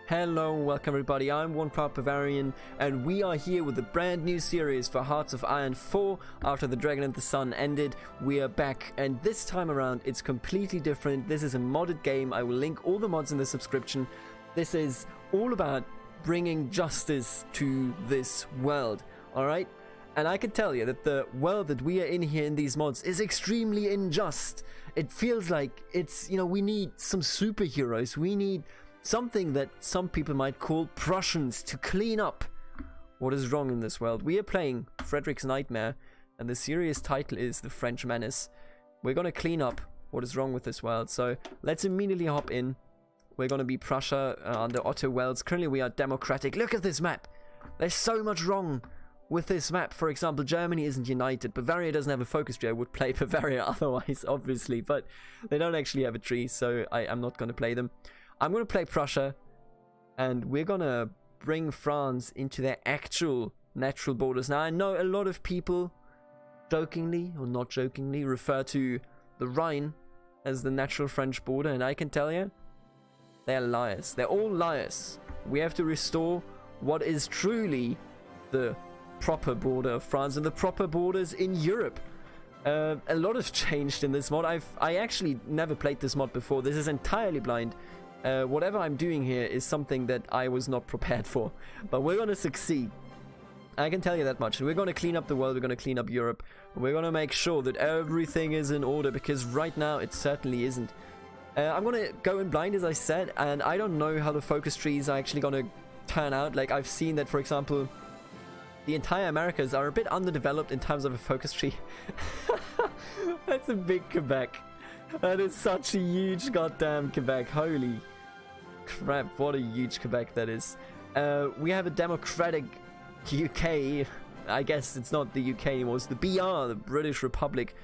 Hello, welcome everybody, I'm one proud Bavarian, and we are here with a brand new series for Hearts of Iron 4. After the Dragon and the Sun ended, we are back, and this time around it's completely different. This is a modded game. I will link all the mods in the subscription. This is all about bringing justice to this world, alright? And I can tell you that the world that we are in here in these mods is extremely unjust. It feels like it's, we need some superheroes. We need something that some people might call Prussians to clean up what is wrong in this world. We are playing Frederick's Nightmare, and the series title is The French Menace. We're gonna clean up what is wrong with this world, so let's immediately hop in. We're gonna be Prussia under Otto Wels. Currently we are democratic. Look at this map. There's so much wrong with this map. For example, Germany isn't united. Bavaria doesn't have a focus tree. I would play Bavaria otherwise, obviously, but they don't actually have a tree, so I'm not gonna play them. I'm going to play Prussia, and we're going to bring France into their actual natural borders. Now, I know a lot of people, jokingly or not jokingly, refer to the Rhine as the natural French border, and I can tell you, they're liars. They're all liars. We have to restore what is truly the proper border of France and the proper borders in Europe. A lot has changed in this mod. I actually never played this mod before. This is entirely blind. Whatever I'm doing here is something that I was not prepared for, but we're going to succeed. I can tell you that much. We're going to clean up the world, we're going to clean up Europe, we're going to make sure that everything is in order, because right now it certainly isn't. I'm going to go in blind, as I said, and I don't know how the focus trees are actually going to turn out. Like, I've seen that, for example, the entire Americas are a bit underdeveloped in terms of a focus tree. That's a big Quebec. That is such a huge goddamn Quebec. Holy crap, what a huge Quebec that is. We have a democratic UK. I guess it's not the UK anymore, it's the BR, the British Republic,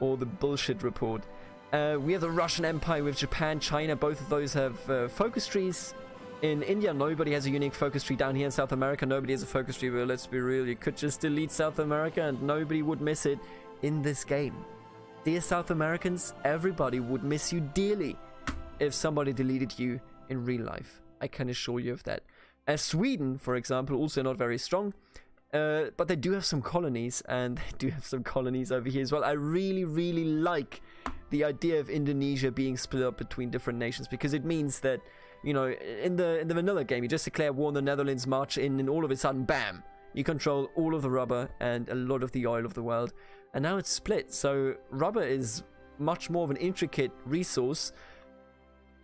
or the bullshit report. We have the Russian Empire with Japan, China. Both of those have focus trees. In India, nobody has a unique focus tree. Down here in South America, nobody has a focus tree. Well, let's be real, you could just delete South America and nobody would miss it in this game. Dear South Americans, everybody would miss you dearly if somebody deleted you in real life. I can assure you of that. As Sweden, for example, also not very strong, but they do have some colonies, and they do have some colonies over here as well. I really, really like the idea of Indonesia being split up between different nations, because it means that, in the vanilla game, you just declare war on the Netherlands, march in, and all of a sudden, bam! You control all of the rubber and a lot of the oil of the world. And now it's split, so rubber is much more of an intricate resource.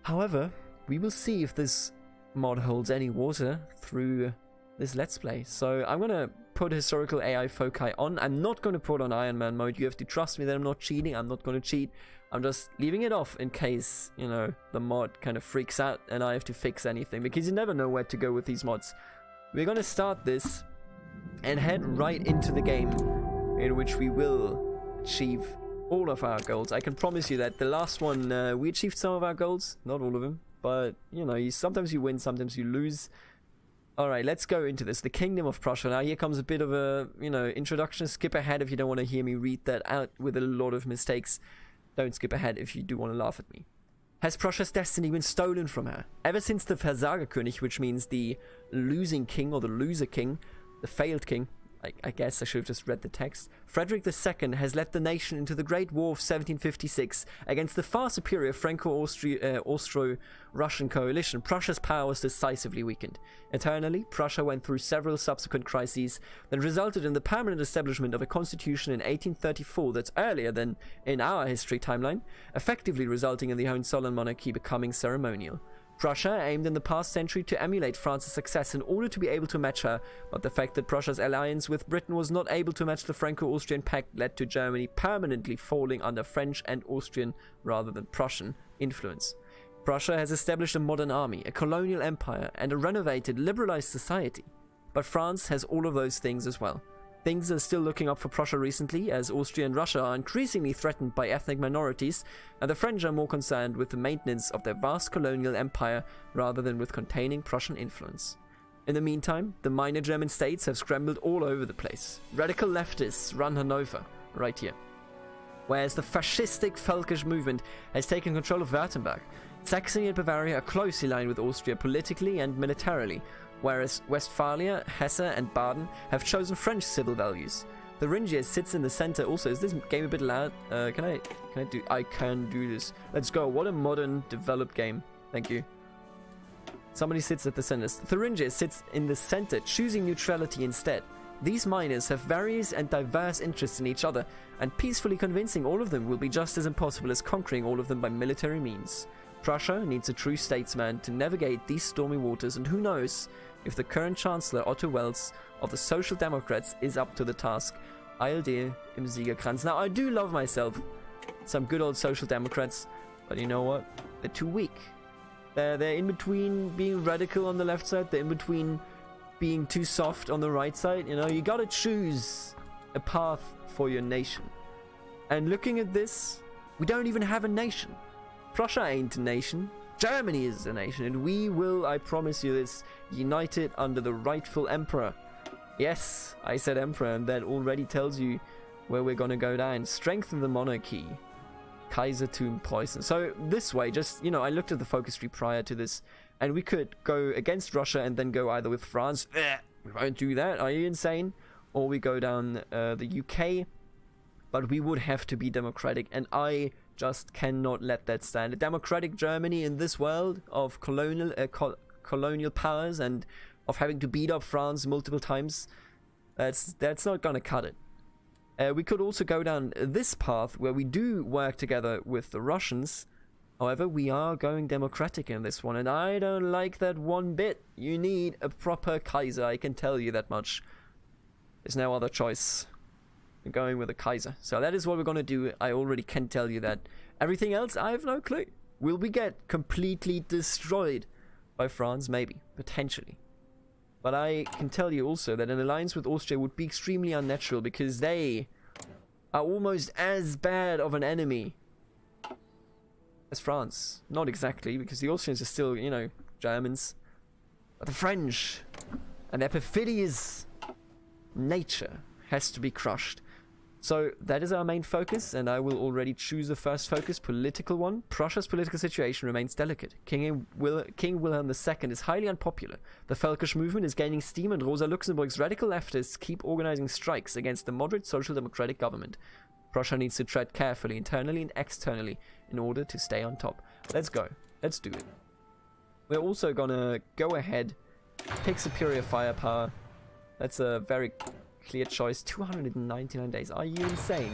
However, we will see if this mod holds any water through this Let's Play. So I'm going to put historical AI foci on. I'm not going to put on Iron Man mode. You have to trust me that I'm not cheating. I'm not going to cheat. I'm just leaving it off in case, the mod kind of freaks out and I have to fix anything, because you never know where to go with these mods. We're going to start this and head right into the game, in which we will achieve all of our goals. I can promise you that. The last one, we achieved some of our goals, not all of them, but sometimes you win, sometimes you lose. Alright, let's go into this. The Kingdom of Prussia. Now here comes a bit of a, introduction. Skip ahead if you don't want to hear me read that out with a lot of mistakes. Don't skip ahead if you do want to laugh at me. Has Prussia's destiny been stolen from her? Ever since the Versagerkönig, which means the losing king or the loser king, the failed king, I guess I should have just read the text. Frederick II has led the nation into the Great War of 1756 against the far superior Franco-Austro-Russian coalition. Prussia's power was decisively weakened. Internally, Prussia went through several subsequent crises that resulted in the permanent establishment of a constitution in 1834 that's earlier than in our history timeline, effectively resulting in the Hohenzollern monarchy becoming ceremonial. Prussia aimed in the past century to emulate France's success in order to be able to match her, but the fact that Prussia's alliance with Britain was not able to match the Franco-Austrian pact led to Germany permanently falling under French and Austrian rather than Prussian influence. Prussia has established a modern army, a colonial empire, and a renovated, liberalized society. But France has all of those things as well. Things are still looking up for Prussia recently, as Austria and Russia are increasingly threatened by ethnic minorities, and the French are more concerned with the maintenance of their vast colonial empire rather than with containing Prussian influence. In the meantime, the minor German states have scrambled all over the place. Radical leftists run Hanover, right here. Whereas the fascistic Völkisch movement has taken control of Württemberg. Saxony and Bavaria are closely aligned with Austria politically and militarily, whereas Westphalia, Hesse and Baden have chosen French civil values. Thuringia sits in the center. Also, is this game a bit loud? I can do this. Let's go. What a modern, developed game. Thank you. Somebody sits at the center. Thuringia sits in the center, choosing neutrality instead. These miners have various and diverse interests in each other, and peacefully convincing all of them will be just as impossible as conquering all of them by military means. Prussia needs a true statesman to navigate these stormy waters, and who knows if the current Chancellor Otto Wels of the Social Democrats is up to the task. Heil dir im Siegerkranz. Now, I do love myself some good old Social Democrats, but you know what? They're too weak. They're in between being radical on the left side, they're in between being too soft on the right side. You know, you gotta choose a path for your nation. And looking at this, we don't even have a nation. Prussia ain't a nation. Germany is a nation, and we will, I promise you this, united under the rightful emperor. Yes, I said emperor, and that already tells you where we're gonna go down. Strengthen the monarchy. Kaisertum Preußen. So this way, just, you know, I looked at the focus tree prior to this, and we could go against Russia and then go either with France. We won't do that. Are you insane? Or we go down the UK, but we would have to be democratic, and I just cannot let that stand. A democratic Germany in this world of colonial powers and of having to beat up France multiple times, that's not gonna cut it. We could also go down this path where we do work together with the Russians. However, we are going democratic in this one, and I don't like that one bit. You need a proper Kaiser, I can tell you that much. There's no other choice. We're going with a Kaiser. So that is what we're going to do. I already can tell you that. Everything else, I have no clue. Will we get completely destroyed by France? Maybe. Potentially. But I can tell you also that an alliance with Austria would be extremely unnatural, because they are almost as bad of an enemy as France. Not exactly, because the Austrians are still, you know, Germans. But the French and their perfidious nature has to be crushed. So that is our main focus, and I will already choose the first focus, political one. Prussia's political situation remains delicate. King Wilhelm II is highly unpopular. The Völkisch movement is gaining steam, and Rosa Luxemburg's radical leftists keep organizing strikes against the moderate social democratic government. Prussia needs to tread carefully, internally and externally, in order to stay on top. Let's go. Let's do it. We're also gonna go ahead, pick superior firepower. That's a very clear choice. 299 days. Are you insane?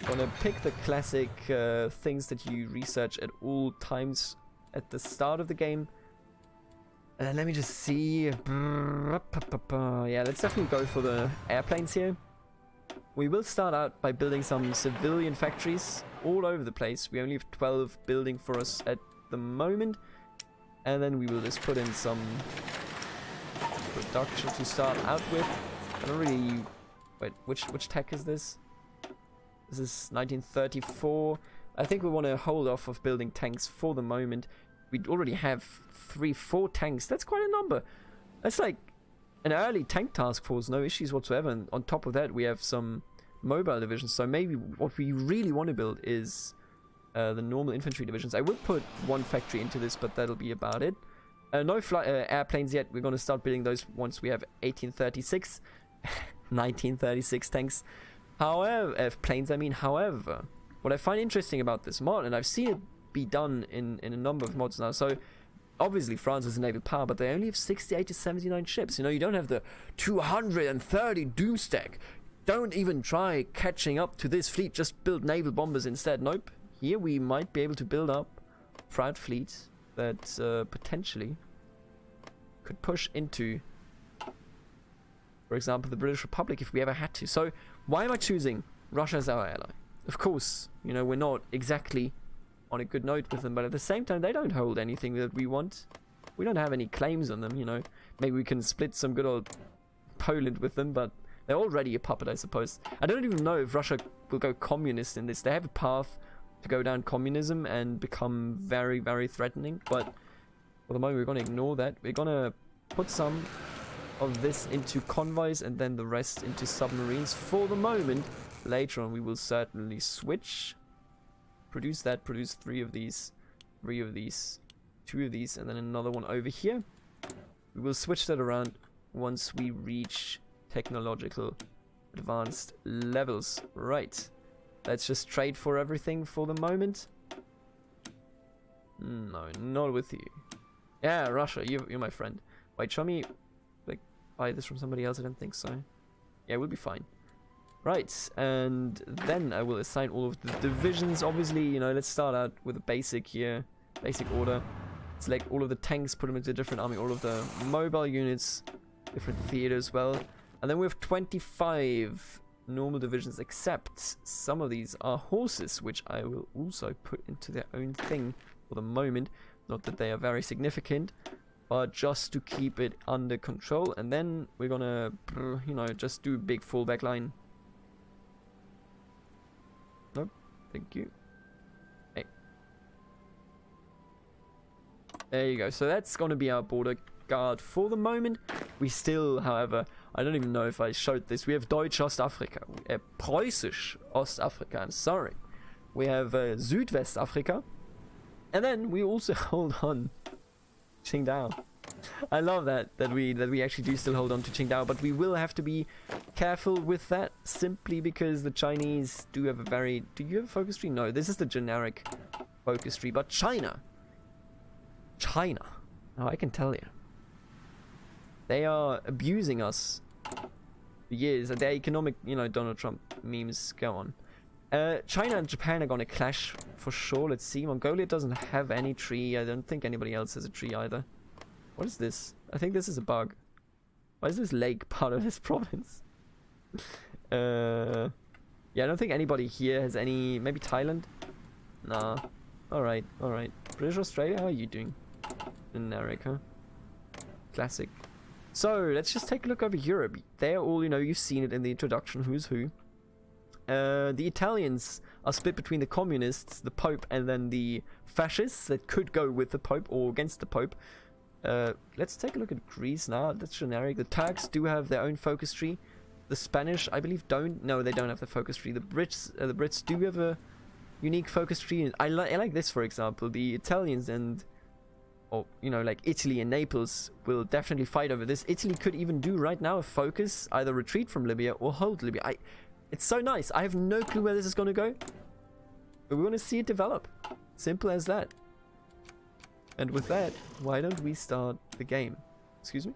Gonna pick the classic things that you research at all times at the start of the game. And then let me just see. Yeah, let's definitely go for the airplanes here. We will start out by building some civilian factories all over the place. We only have 12 building for us at the moment. And then we will just put in some production to start out with. I don't really... Wait, which tech is this? This is 1934. I think we want to hold off of building tanks for the moment. We already have 4 tanks. That's quite a number. That's like an early tank task force, no issues whatsoever. And on top of that, we have some mobile divisions. So maybe what we really want to build is the normal infantry divisions. I will put 1 factory into this, but that'll be about it. No airplanes yet. We're going to start building those once we have 1836. 1936 tanks. However, planes, I mean. However, what I find interesting about this mod, and I've seen it be done in a number of mods now. So, obviously, France is a naval power, but they only have 68 to 79 ships. You know, you don't have the 230 Doomstack. Don't even try catching up to this fleet. Just build naval bombers instead. Nope. Here we might be able to build up a proud fleet that potentially could push into, for example, the British Republic if we ever had to. So why am I choosing Russia as our ally? Of course, you know, we're not exactly on a good note with them, but at the same time, they don't hold anything that we want. We don't have any claims on them, you know. Maybe we can split some good old Poland with them, but they're already a puppet, I suppose. I don't even know if Russia will go communist in this. They have a path to go down communism and become very, very threatening, but for the moment, we're going to ignore that. We're going to put some of this into convoys and then the rest into submarines for the moment. Later on, we will certainly switch. Produce 3 of these 3 of these, 2 of these, and then another one over here. We will switch that around once we reach technological advanced levels. Right. Let's just trade for everything for the moment. No, not with you. Yeah, Russia, you're my friend. Wait, show me, like, buy this from somebody else? I don't think so. Yeah, we'll be fine. Right, and then I will assign all of the divisions. Obviously, you know, let's start out with a basic here. Basic order. Select all of the tanks, put them into a different army. All of the mobile units, different theaters as well. And then we have 25 normal divisions, except some of these are horses, which I will also put into their own thing for the moment. Not that they are very significant, but just to keep it under control. And then we're gonna, you know, just do a big fallback line. Nope, thank you. Hey. There you go. So that's gonna be our border guard for the moment. We still, however, I don't even know if I showed this. We have Deutsch Ostafrika, Preußisch Ostafrika, I'm sorry. We have Südwestafrika. And then we also hold on Qingdao. I love that we actually do still hold on to Qingdao, but we will have to be careful with that simply because the Chinese do have a very... Do you have a focus tree? No, this is the generic focus tree, but China. Now I can tell you. They are abusing us for years. Their economic, you know, Donald Trump memes go on. China and Japan are going to clash for sure. Let's see. Mongolia doesn't have any tree. I don't think anybody else has a tree either. What is this? I think this is a bug. Why is this lake part of this province? Yeah, I don't think anybody here has any... Maybe Thailand? Nah. Alright, alright. British Australia, how are you doing? Generic, huh? Classic. So, let's just take a look over Europe. They're all, you know, you've seen it in the introduction, who's who. The Italians are split between the communists, the Pope, and then the fascists that could go with the Pope or against the Pope. Let's take a look at Greece now. That's generic. The Turks do have their own focus tree. The Spanish, I believe, don't. No, they don't have the focus tree. The Brits do have a unique focus tree. I like this, for example. The Italians and, or you know, like Italy and Naples will definitely fight over this. Italy could even do right now a focus, either retreat from Libya or hold Libya. It's so nice. I have no clue where this is going to go, but we want to see it develop. Simple as that. And with that, why don't we start the game? Excuse me?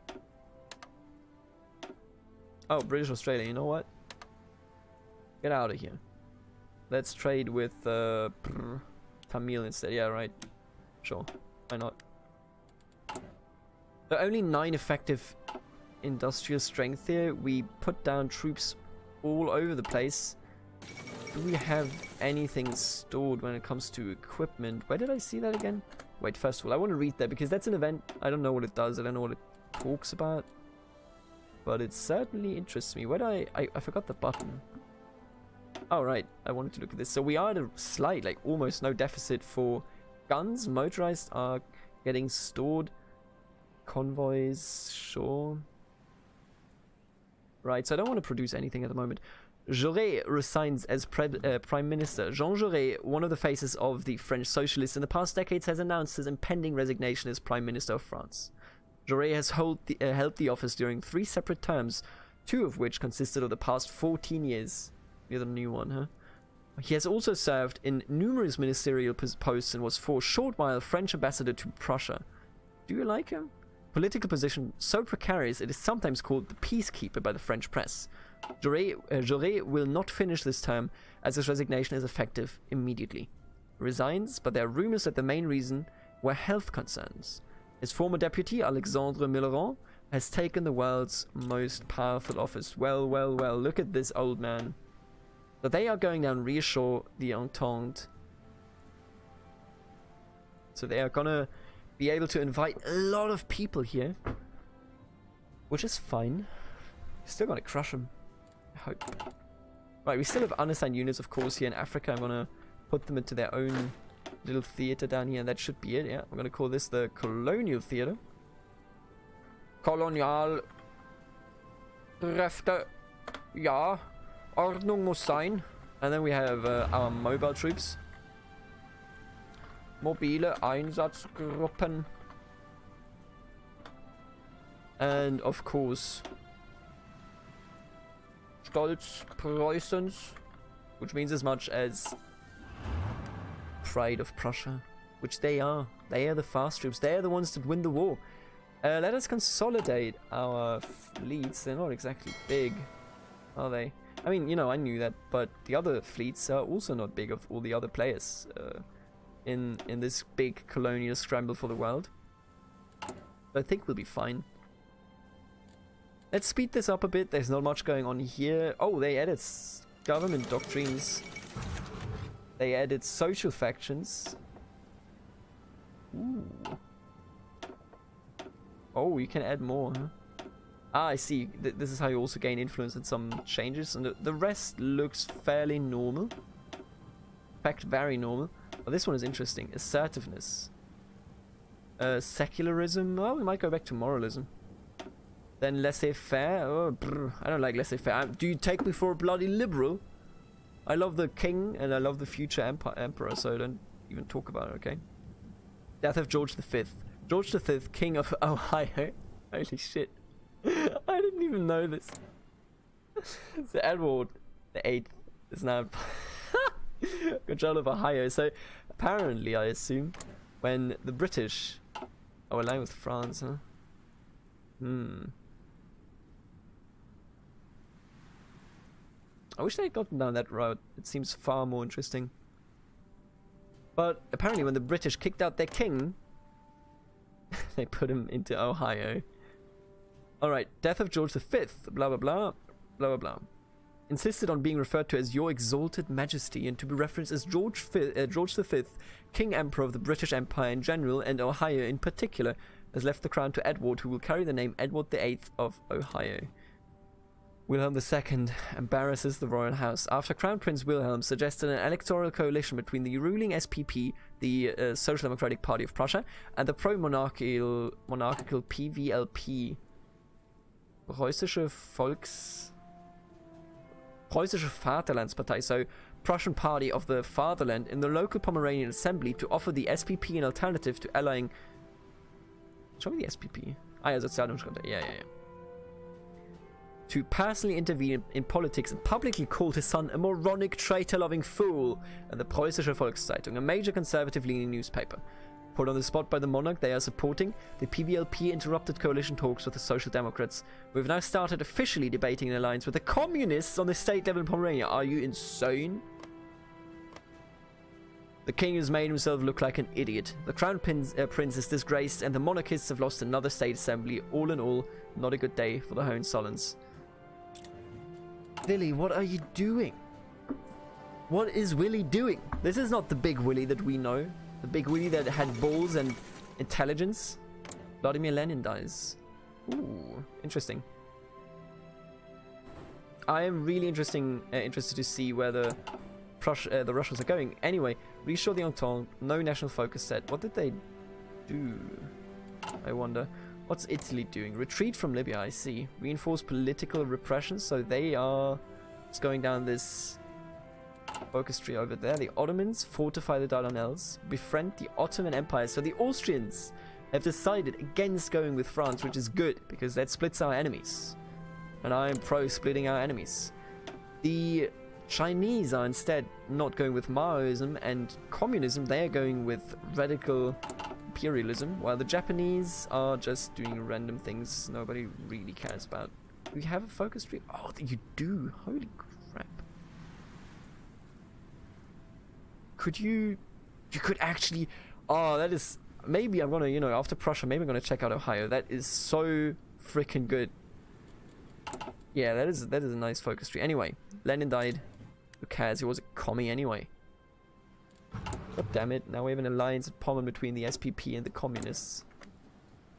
Oh, British Australia, you know what? Get out of here. Let's trade with Tamil instead. Yeah, right. Sure. Why not? There are only 9 effective industrial strength here. We put down troops all over the place. Do we have anything stored when it comes to equipment? Where did I see that again? Wait, first of all, I want to read that because that's an event. I don't know what it does. I don't know what it talks about. But it certainly interests me. Where did I forgot the button. Oh, right. I wanted to look at this. So we are at a slight, like almost no deficit for guns. Motorized are getting stored. Convoys, sure. Right, so I don't want to produce anything at the moment. Jaurès resigns as Prime Minister. Jean Jaurès, one of the faces of the French socialists in the past decades, has announced his impending resignation as Prime Minister of France. Jaurès has held the office during 3 separate terms, 2 of which consisted of the past 14 years. You're the new one, huh? He has also served in numerous ministerial posts and was for a short while French ambassador to Prussia. Do you like him? Political position so precarious it is sometimes called the peacekeeper by the French press. Jaurès will not finish this term as his resignation is effective immediately. Resigns, but there are rumors that the main reason were health concerns. His former deputy, Alexandre Millerand, has taken the world's most powerful office. Well, well, well, look at this old man. So they are going down reassure the Entente. So they are gonna be able to invite a lot of people here, which is fine. Still gonna crush them, I hope. Right, we still have unassigned units, of course, here in Africa. I'm gonna put them into their own little theater down here, and that should be it. Yeah, I'm gonna call this the Colonial Theater. Kolonial Kräfte. Ja, Ordnung muss sein. And then we have our mobile troops. Mobile Einsatzgruppen. And of course, Stolz Preußens, which means as much as Pride of Prussia, which they are. They are the fast troops. They are the ones that win the war. Let us consolidate our fleets. They're not exactly big, are they? I mean, you know, I knew that, but the other fleets are also not big of all the other players in this big colonial scramble for the world. I think we'll be fine. Let's speed this up a bit. There's not much going on here. Oh, they added government doctrines. They added social factions. Ooh. Oh, you can add more, huh? Ah, I see. This is how you also gain influence in some changes. And the rest looks fairly normal. In fact, very normal. Oh, this one is interesting. Assertiveness. Secularism. Oh, we might go back to moralism. Then laissez-faire. Oh, brr, I don't like laissez-faire. Do you take me for a bloody liberal? I love the king and I love the future emperor, so don't even talk about it, okay? Death of George V. George V, King of Ohio. Holy shit. I didn't even know this. So Edward VIII is now control of Ohio. So apparently, I assume, when the British are aligned with France, huh? I wish they had gotten down that route. It seems far more interesting. But apparently when the British kicked out their king, they put him into Ohio. Alright, death of George V, blah blah blah, blah blah blah. Insisted on being referred to as Your Exalted Majesty and to be referenced as George V, King Emperor of the British Empire in general and Ohio in particular, has left the crown to Edward, who will carry the name Edward VIII of Ohio. Wilhelm II embarrasses the royal house after Crown Prince Wilhelm suggested an electoral coalition between the ruling SPP, the Social Democratic Party of Prussia, and the pro-monarchical PVLP, Preußische Vaterlandspartei, so Prussian Party of the Fatherland, in the local Pomeranian assembly to offer the SPP an alternative to allying. Show me the SPP. Ah, ja, Sozialdemokratie. Yeah. To personally intervene in politics and publicly called his son a moronic, traitor-loving fool, and the Preußische Volkszeitung, a major conservative-leaning newspaper. Put on the spot by the monarch they are supporting, the PVLP interrupted coalition talks with the Social Democrats, who have now started officially debating an alliance with the communists on the state level in Pomerania. Are you insane? The king has made himself look like an idiot. The crown prince is disgraced, and the monarchists have lost another state assembly. All in all, not a good day for the Hohenzollern's. Willy, what are you doing? What is Willy doing? This is not the big Willy that we know. The big Willy that had balls and intelligence. Vladimir Lenin dies. Ooh, interesting. I am really interested to see where the Russians are going. Anyway, restore the Entente. No national focus set. What did they do? I wonder. What's Italy doing? Retreat from Libya, I see. Reinforce political repression, so they are just going down this focus tree over there. The Ottomans fortify the Dardanelles. Befriend the Ottoman Empire. So the Austrians have decided against going with France, which is good, because that splits our enemies. And I am pro splitting our enemies. The Chinese are instead not going with Maoism and communism. They are going with radical imperialism, while the Japanese are just doing random things nobody really cares about. Do we have a focus tree? Oh, you do. Holy crap. Could you could actually, oh, that is, maybe I'm gonna, after Prussia, maybe I'm gonna check out Ohio. That is so freaking good. Yeah, that is a nice focus tree. Anyway, Lenin died. Who cares? He was a commie anyway. God damn it, now we have an alliance at Pommern between the SPP and the communists.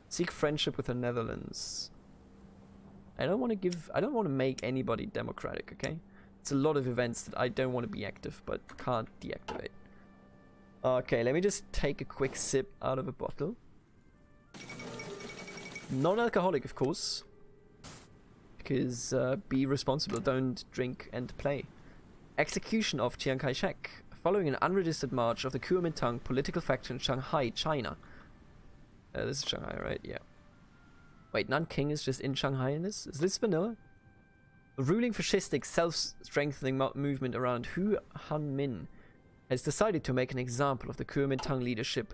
Seek friendship with the Netherlands. I don't want to make anybody democratic, okay? It's a lot of events that I don't want to be active, but can't deactivate. Okay, let me just take a quick sip out of a bottle. Non-alcoholic, of course. Because, be responsible, don't drink and play. Execution of Chiang Kai-shek. following an unregistered march of the Kuomintang political faction in Shanghai, China. This is Shanghai, right? Yeah. Wait, Nanking is just in Shanghai in this? Is this vanilla? The ruling fascistic self-strengthening movement around Hu Hanmin has decided to make an example of the Kuomintang leadership,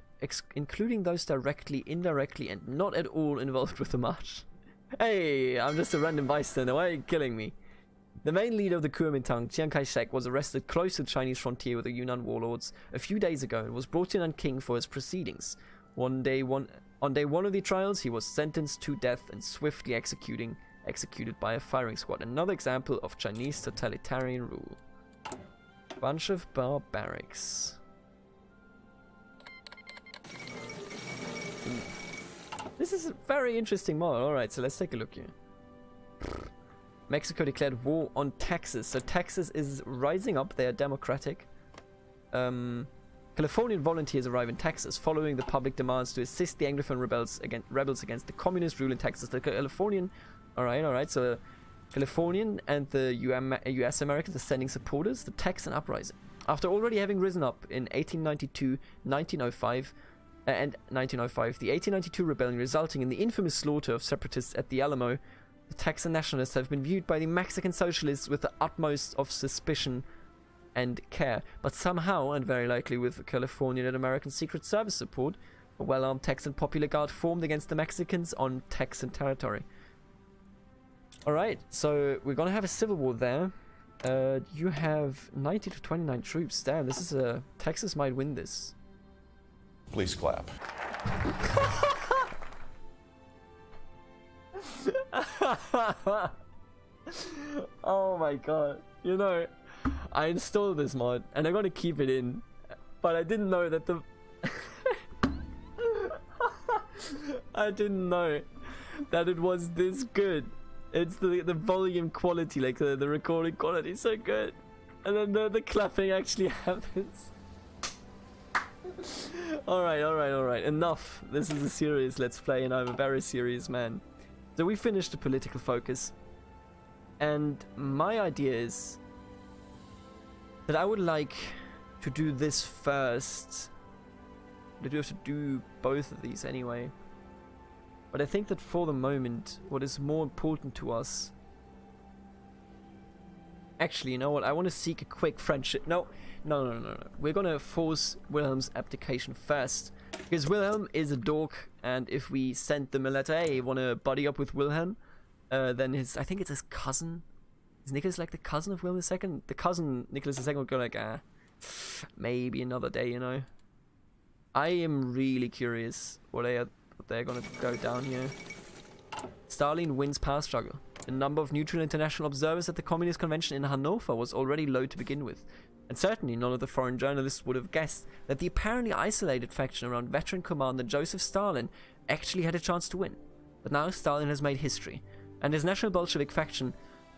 including those directly, indirectly, and not at all involved with the march. Hey, I'm just a random bystander. Why are you killing me? The main leader of the Kuomintang, Chiang Kai-shek, was arrested close to the Chinese frontier with the Yunnan warlords a few days ago and was brought to Nanking for his proceedings. On day one of the trials, he was sentenced to death and swiftly executed by a firing squad. Another example of Chinese totalitarian rule. Bunch of barbarics. This is a very interesting model. Alright, so let's take a look here. Mexico declared war on Texas. So Texas is rising up. They are democratic. Californian volunteers arrive in Texas following the public demands to assist the Anglophone rebels against the communist rule in Texas. The Californian... Alright, so Californian and the US Americans are sending supporters. The Texan uprising. After already having risen up in 1892, 1905, and 1905, the 1892 rebellion resulting in the infamous slaughter of separatists at the Alamo, the Texan nationalists have been viewed by the Mexican socialists with the utmost of suspicion and care. But somehow, and very likely with Californian and American Secret Service support, a well-armed Texan popular guard formed against the Mexicans on Texan territory. Alright, so we're gonna have a civil war there. You have 90 to 29 troops. Damn, this is a... Texas might win this. Please clap. Oh my god. You know, I installed this mod and I'm gonna keep it in, but I didn't know that the... I didn't know that it was this good. It's the volume quality, like the recording quality is so good. And then the clapping actually happens. Alright. Enough. This is a serious Let's Play and I'm a very serious man. So we finished the political focus. And my idea is that I would like to do this first. I do have to do both of these anyway. But I think that for the moment, what is more important to us... Actually, you know what? I want to seek a quick friendship. No. We're gonna force Wilhelm's abdication first. Because Wilhelm is a dork, and if we send them a letter, hey, wanna buddy up with Wilhelm? Then I think it's his cousin. Is Nicholas like the cousin of Wilhelm II? The cousin, Nicholas II, would go like, maybe another day, you know? I am really curious what they're gonna go down here. Stalin wins power struggle. The number of neutral international observers at the Communist Convention in Hanover was already low to begin with, and certainly none of the foreign journalists would have guessed that the apparently isolated faction around veteran commander Joseph Stalin actually had a chance to win. But now Stalin has made history, and his National Bolshevik faction,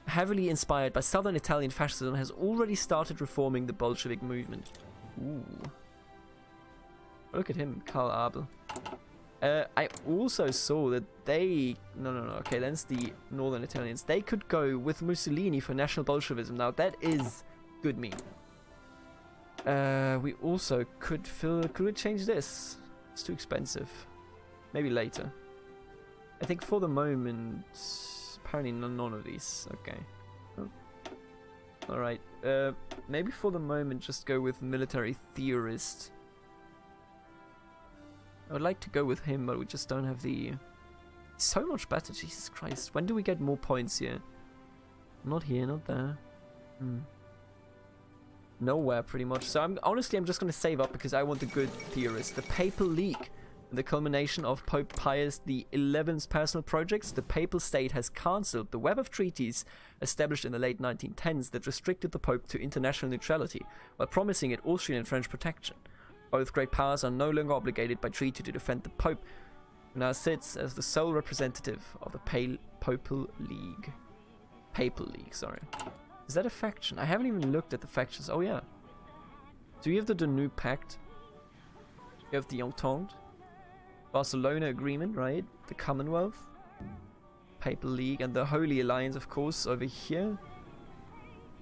heavily inspired by southern Italian fascism, has already started reforming the Bolshevik movement. Ooh. Look at him, Karl Abel. I also saw that they... No. Okay, that's the northern Italians. They could go with Mussolini for National Bolshevism. Now, that is good meme. We also could we change this? It's too expensive. Maybe later. I think for the moment... Apparently none of these. Okay. Oh. Alright. Maybe for the moment just go with military theorist. I would like to go with him, but we just don't have the... So much better, Jesus Christ. When do we get more points here? Not here, not there. Nowhere, pretty much. So honestly, I'm just going to save up because I want the good theorist. The Papal League. The culmination of Pope Pius XI's personal projects, the Papal State has cancelled the web of treaties established in the late 1910s that restricted the Pope to international neutrality, while promising it Austrian and French protection. Both great powers are no longer obligated by treaty to defend the Pope, who now sits as the sole representative of the Papal League. Papal League, sorry. Is that a faction? I haven't even looked at the factions. Oh yeah. So you have the Danube Pact. You have the Entente. Barcelona Agreement, right? The Commonwealth. Papal League and the Holy Alliance, of course, over here.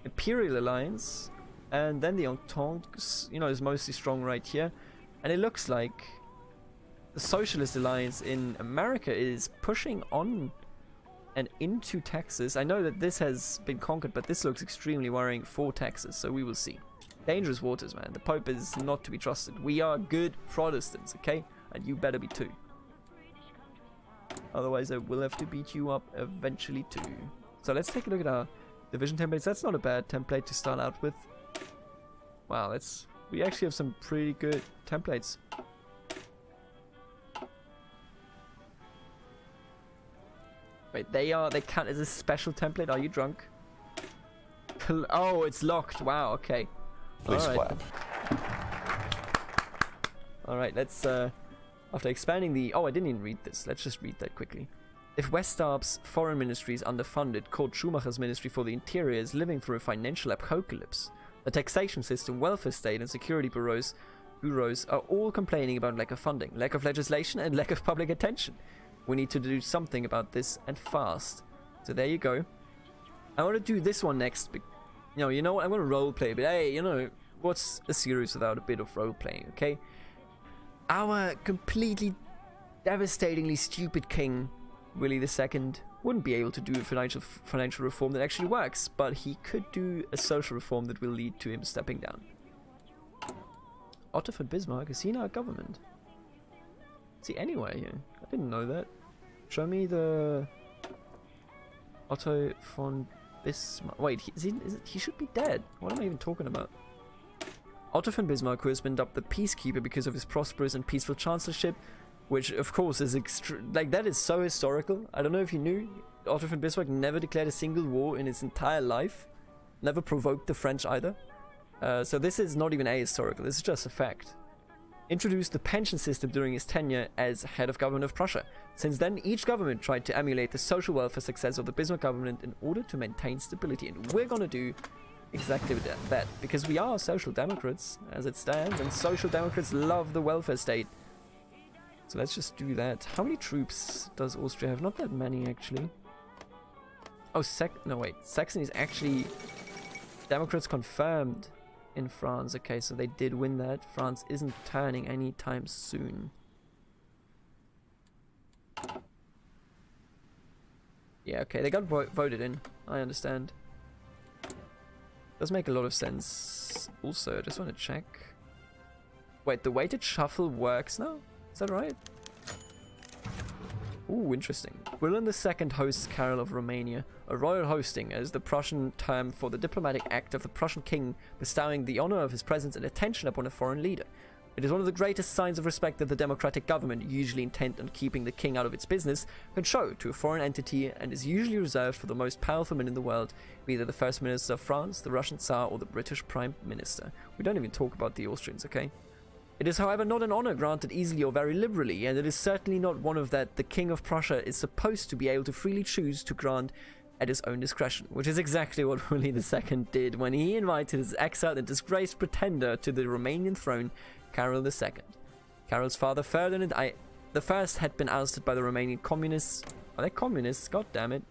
Imperial Alliance. And then the Entente, you know, is mostly strong right here. And it looks like the Socialist Alliance in America is pushing on and into Texas. I know that this has been conquered, but this looks extremely worrying for Texas, so we will see. Dangerous waters, man. The Pope is not to be trusted. We are good Protestants, okay? And you better be too. Otherwise, I will have to beat you up eventually too. So let's take a look at our division templates. That's not a bad template to start out with. Wow, we actually have some pretty good templates. Wait, they count as a special template. Are you drunk? Oh, it's locked. Wow, okay. Please clap. Alright, let's, after expanding the... Oh, I didn't even read this. Let's just read that quickly. If Westarp's foreign ministry is underfunded, Kurt Schumacher's Ministry for the Interior is living through a financial apocalypse. The taxation system, welfare state, and security bureaus are all complaining about lack of funding, lack of legislation, and lack of public attention. We need to do something about this, and fast. So there you go. I want to do this one next. You know what? I'm going to roleplay a bit. Hey, you know, what's a series without a bit of roleplaying, okay? Our completely devastatingly stupid king, Willie II, wouldn't be able to do a financial reform that actually works, but he could do a social reform that will lead to him stepping down. Otto von Bismarck, is he in our government? Is he anywhere here? I didn't know that. Show me the Otto von Bismarck. Wait, he should be dead. What am I even talking about? Otto von Bismarck, who has been dubbed the peacekeeper because of his prosperous and peaceful chancellorship, which of course is that is so historical. I don't know if you knew, Otto von Bismarck never declared a single war in his entire life, never provoked the French either. So this is not even ahistorical, this is just a fact. Introduced the pension system during his tenure as head of government of Prussia. Since then, each government tried to emulate the social welfare success of the Bismarck government in order to maintain stability, and we're gonna do exactly that, because we are social democrats as it stands, and social democrats love the welfare state. So let's just do that. How many troops does Austria have? Not that many, actually. Oh, no wait, Saxony is actually Democrats confirmed in France. Okay, so they did win that. France isn't turning anytime soon. Yeah, okay, they got voted in. I understand. Does make a lot of sense. Also, I just want to check. Wait, the weighted shuffle works now? Is that right? Ooh, interesting. William II hosts Carol of Romania, a royal hosting as the Prussian term for the diplomatic act of the Prussian king bestowing the honor of his presence and attention upon a foreign leader. It is one of the greatest signs of respect that the democratic government, usually intent on keeping the king out of its business, can show to a foreign entity, and is usually reserved for the most powerful men in the world, be either the First Minister of France, the Russian Tsar, or the British Prime Minister. We don't even talk about the Austrians, okay? It is, however, not an honor granted easily or very liberally, and it is certainly not one of that the King of Prussia is supposed to be able to freely choose to grant at his own discretion, which is exactly what Willie II did when he invited his exiled and disgraced pretender to the Romanian throne, Carol II. Carol's father, Ferdinand I had been ousted by the Romanian communists. Are they communists? God damn it.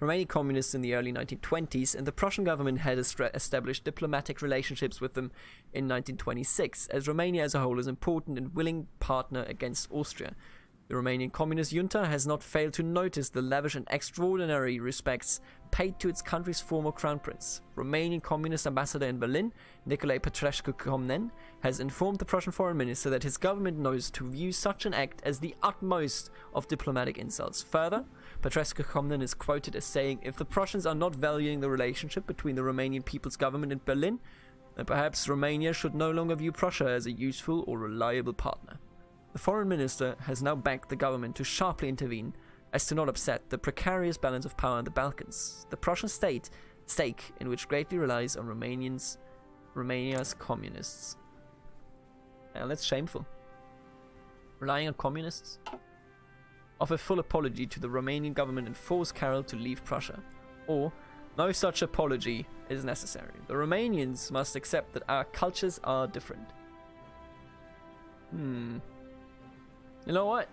Romanian communists in the early 1920s, and the Prussian government had established diplomatic relationships with them in 1926, as Romania as a whole is an important and willing partner against Austria. The Romanian Communist junta has not failed to notice the lavish and extraordinary respects paid to its country's former crown prince. Romanian Communist ambassador in Berlin, Nicolae Petrescu-Comnen, has informed the Prussian foreign minister that his government knows to view such an act as the utmost of diplomatic insults. Further, Petrescu-Comnen is quoted as saying, "If the Prussians are not valuing the relationship between the Romanian people's government and Berlin, then perhaps Romania should no longer view Prussia as a useful or reliable partner." The foreign minister has now begged the government to sharply intervene as to not upset the precarious balance of power in the Balkans, the Prussian stake in which greatly relies on Romania's communists. And that's shameful. Relying on communists? Offer full apology to the Romanian government and force Carol to leave Prussia. Or, no such apology is necessary. The Romanians must accept that our cultures are different. You know what?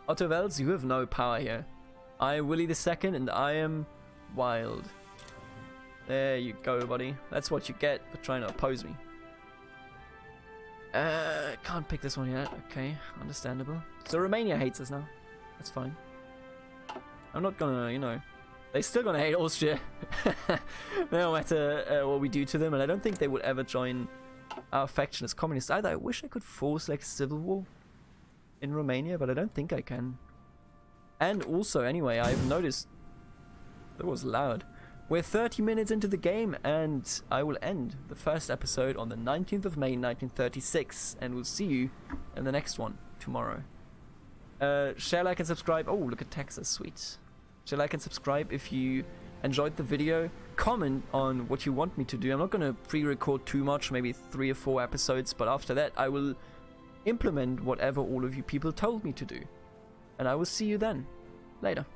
Otto Wels, you have no power here. I am Willie II and I am wild. There you go, buddy. That's what you get for trying to oppose me. Can't pick this one yet. Okay, understandable. So Romania hates us now. That's fine. I'm not gonna, you know... They're still gonna hate Austria. No matter what we do to them. And I don't think they would ever join our faction as communists either. I wish I could force, like, civil war in Romania, but I don't think I can. And also, anyway, I've noticed... That was loud. We're 30 minutes into the game, and I will end the first episode on the 19th of May, 1936, and we'll see you in the next one tomorrow. Share, like, and subscribe. Oh, look at Texas, sweet. Share, like, and subscribe if you enjoyed the video. Comment on what you want me to do. I'm not going to pre-record too much, maybe 3 or 4 episodes, but after that I will implement whatever all of you people told me to do. And I will see you then. Later.